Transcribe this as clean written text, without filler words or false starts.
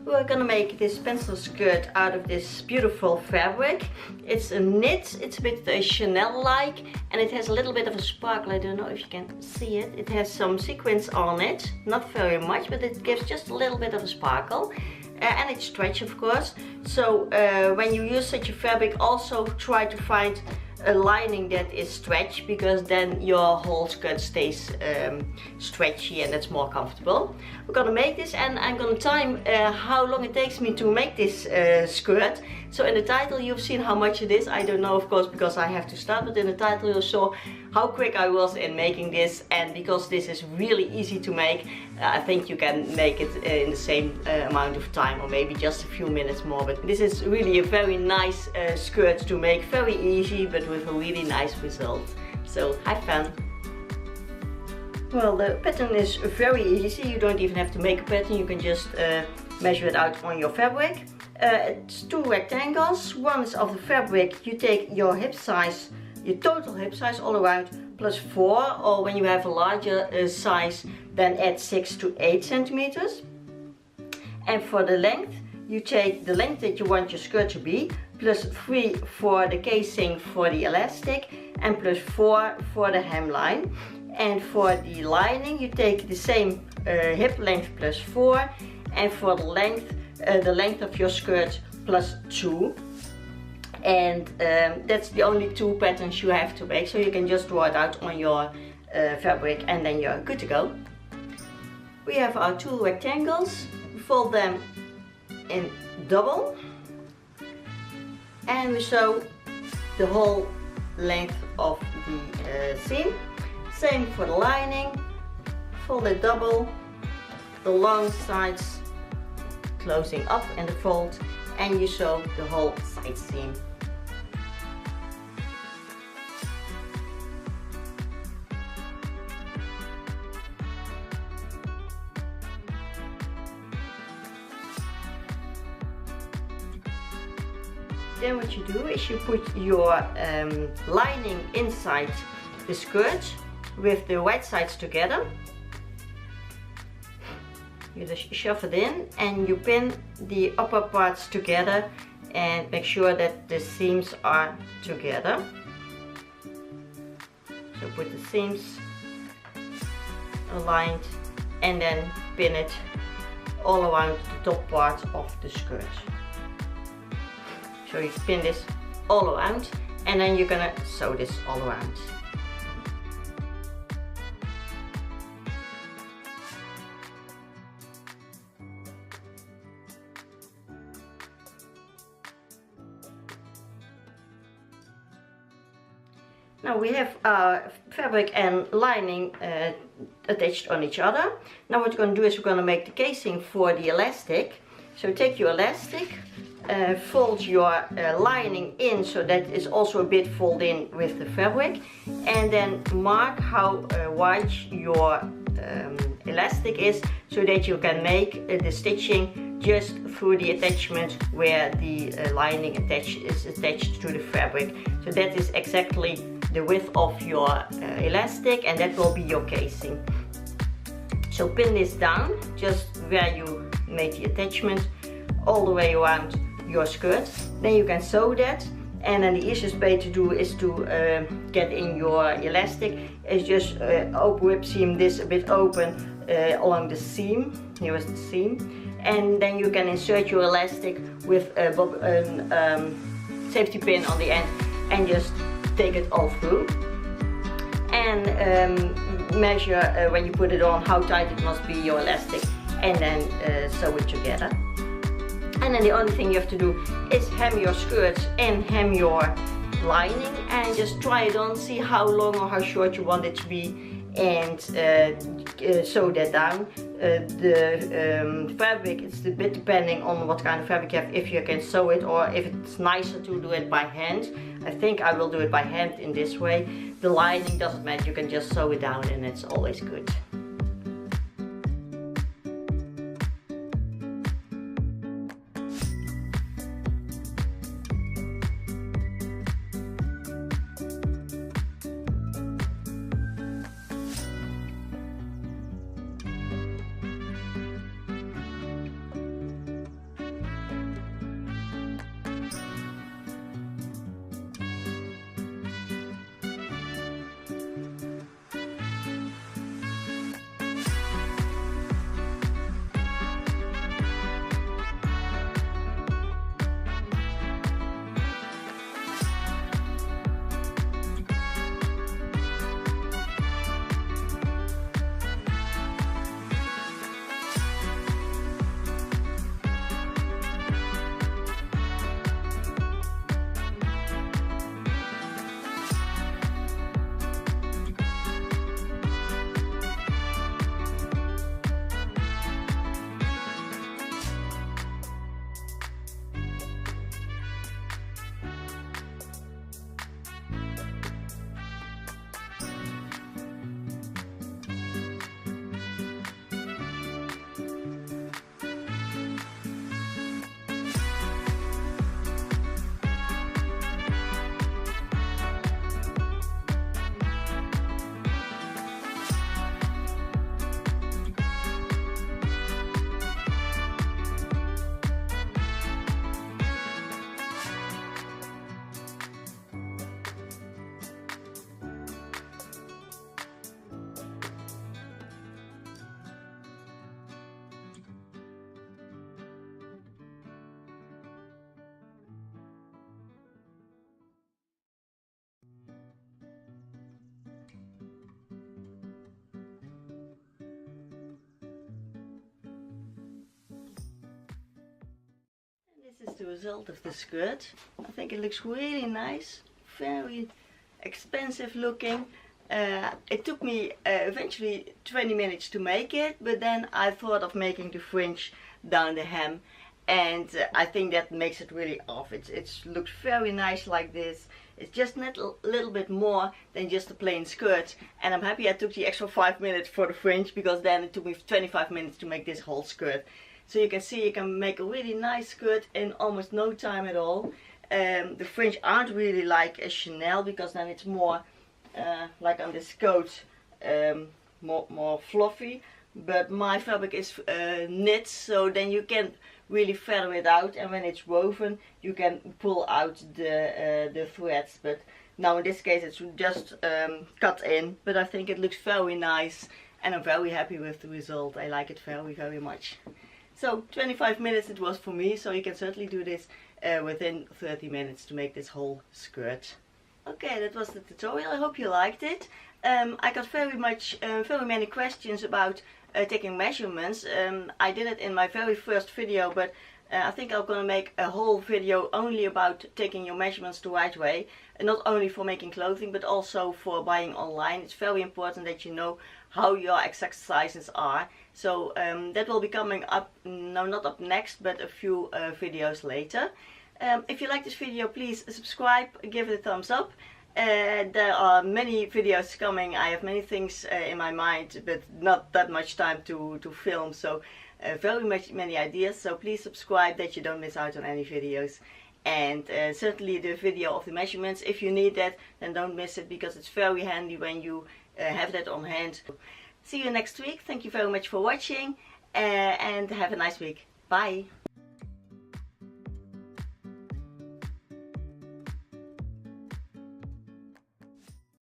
We're gonna make this pencil skirt out of this beautiful fabric. It's a knit, it's a bit Chanel-like, and it has a little bit of a sparkle. I don't know if you can see it. It has some sequins on it, not very much, but it gives just a little bit of a sparkle. And it's stretch, of course. So when you use such a fabric, also try to find a lining that is stretched, because then your whole skirt stays stretchy and it's more comfortable. We're gonna make this, and I'm gonna time how long it takes me to make this skirt. So in the title you've seen how much it is. I don't know, of course, because I have to start, but in the title you saw how quick I was in making this. And because this is really easy to make, I think you can make it in the same amount of time, or maybe just a few minutes more. But this is really a very nice skirt to make, very easy, but with a really nice result. So have fun. Well, the pattern is very easy. You don't even have to make a pattern. You can just measure it out on your fabric. It's 2 rectangles. One is of the fabric. You take your hip size, your total hip size all around, plus 4, or when you have a larger size, then add 6 to 8 centimeters. And for the length, you take the length that you want your skirt to be, plus 3 for the casing for the elastic, and plus 4 for the hemline. And for the lining, you take the same hip length plus 4, and for the length of your skirt plus 2. And that's the only 2 patterns you have to make, so you can just draw it out on your fabric and then you're good to go. We have our 2 rectangles. We fold them in double, and we sew the whole length of the seam. Same for the lining. Fold it double, the long sides closing up in the fold, and you sew the whole side seam. Then what you do is you put your lining inside the skirt with the right sides together. You just shove it in and you pin the upper parts together and make sure that the seams are together. So put the seams aligned and then pin it all around the top part of the skirt. So you pin this all around and then you're gonna sew this all around. Now we have our fabric and lining attached on each other. Now what we're going to do is we're going to make the casing for the elastic. So take your elastic, fold your lining in so that it's also a bit folded in with the fabric, and then mark how wide your elastic is so that you can make the stitching just through the attachment where the lining is attached to the fabric. So that is exactly the width of your elastic, and that will be your casing. So pin this down just where you made the attachment all the way around your skirt. Then you can sew that, and then the easiest way to do is to get in your elastic is just whip seam this a bit open along the seam. Here is the seam, and then you can insert your elastic with a safety pin on the end and just take it all through, and measure when you put it on how tight it must be, your elastic, and then sew it together. And then the only thing you have to do is hem your skirts and hem your lining, and just try it on, see how long or how short you want it to be, and sew that down. The fabric, it's a bit depending on what kind of fabric you have, if you can sew it, or if it's nicer to do it by hand. I think I will do it by hand in this way. The lining doesn't matter, you can just sew it down and it's always good. is the result of the skirt. I think it looks really nice, very expensive looking. It took me eventually 20 minutes to make it, but then I thought of making the fringe down the hem, and I think that makes it really off. It looks very nice like this. It's just a little bit more than just a plain skirt, and I'm happy I took the extra 5 minutes for the fringe, because then it took me 25 minutes to make this whole skirt. So you can see you can make a really nice skirt in almost no time at all. The fringe aren't really like a cannel, because then it's more like on this coat, more fluffy. But my fabric is knit, so then you can really feather it out, and when it's woven you can pull out the threads. But now in this case it's just cut in, but I think it looks very nice, and I'm very happy with the result. I like it very much. So 25 minutes it was for me, so you can certainly do this within 30 minutes to make this whole skirt. Okay, that was the tutorial. I hope you liked it. I got very many questions about taking measurements. I did it in my very first video, but I think I'm gonna make a whole video only about taking your measurements the right way, and not only for making clothing but also for buying online. It's very important that you know how your exact sizes are. So that will be coming up, no, not up next, but a few videos later. If you like this video, please subscribe, give it a thumbs up. There are many videos coming. I have many things in my mind, but not that much time to film, so many ideas. So please subscribe that you don't miss out on any videos. And certainly the video of the measurements, if you need that, then don't miss it, because it's very handy when you have that on hand. See you next week. Thank you very much for watching, and have a nice week. Bye!